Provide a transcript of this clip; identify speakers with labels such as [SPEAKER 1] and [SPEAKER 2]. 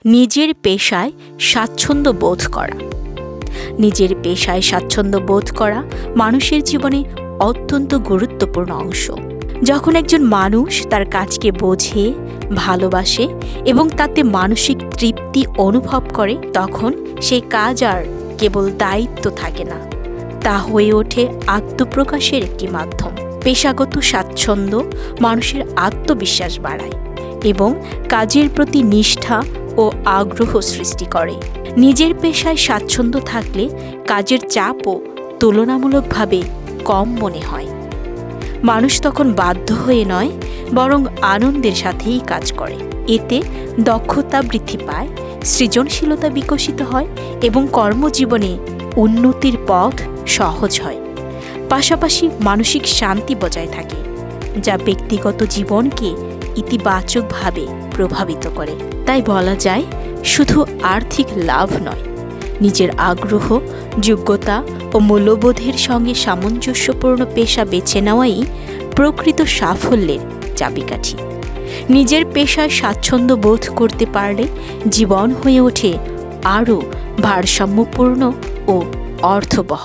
[SPEAKER 1] নিজের পেশায় স্বাচ্ছন্দ্য বোধ করা। নিজের পেশায় স্বাচ্ছন্দ্য বোধ করা মানুষের জীবনে অত্যন্ত গুরুত্বপূর্ণ অংশ। যখন একজন মানুষ তার কাজকে বোঝে, ভালোবাসে এবং তাতে মানসিক তৃপ্তি অনুভব করে, তখন সেই কাজ আর কেবল দায়িত্ব থাকে না, তা হয়ে ওঠে আত্মপ্রকাশের একটি মাধ্যম। পেশাগত স্বাচ্ছন্দ্য মানুষের আত্মবিশ্বাস বাড়ায় এবং কাজের প্রতি নিষ্ঠা ও আগ্রহ সৃষ্টি করে। নিজের পেশায় স্বাচ্ছন্দ্য থাকলে কাজের চাপও তুলনামূলকভাবে কম মনে হয়। মানুষ তখন বাধ্য হয়ে নয়, বরং আনন্দের সাথেই কাজ করে। এতে দক্ষতা বৃদ্ধি পায়, সৃজনশীলতা বিকশিত হয় এবং কর্মজীবনে উন্নতির পথ সহজ হয়। পাশাপাশি মানসিক শান্তি বজায় থাকে, যা ব্যক্তিগত জীবনকে ইতিবাচকভাবে প্রভাবিত করে। তাই বলা যায়, শুধু আর্থিক লাভ নয়, নিজের আগ্রহ, যোগ্যতা ও মূল্যবোধের সঙ্গে সামঞ্জস্যপূর্ণ পেশা বেছে নেওয়াই প্রকৃত সাফল্যের চাবিকাঠি। নিজের পেশায় স্বাচ্ছন্দ্য বোধ করতে পারলে জীবন হয়ে ওঠে আরও ভারসাম্যপূর্ণ ও অর্থবহ।